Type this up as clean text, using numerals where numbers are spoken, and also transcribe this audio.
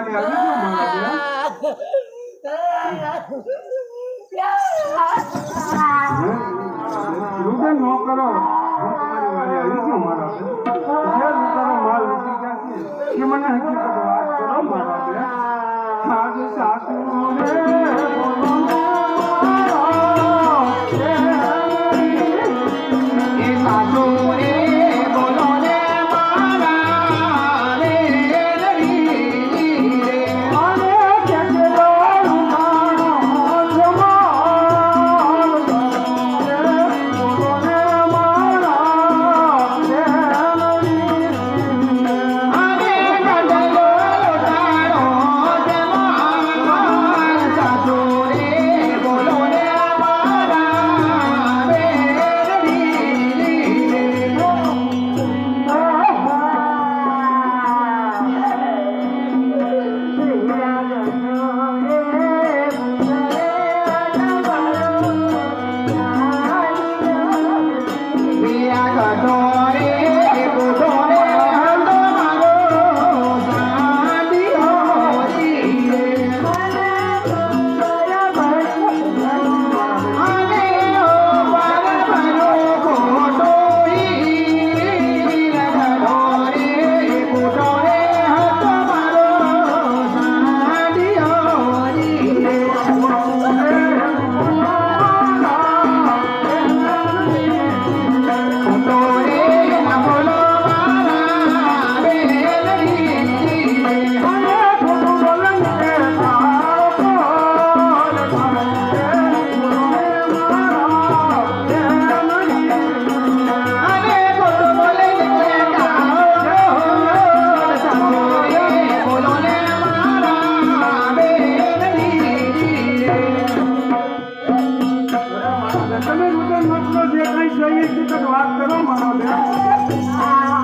વાળી આવી ગયો મારા રુદન નો કરો તમારી વાળી આવી ગયો મારા માલ લીધી ક્યાંથી કે મને હકીકત વાત કરો મારા આજ સાસુ તમે રુદન મતલો જે કઈ સહી વાત કરો મારા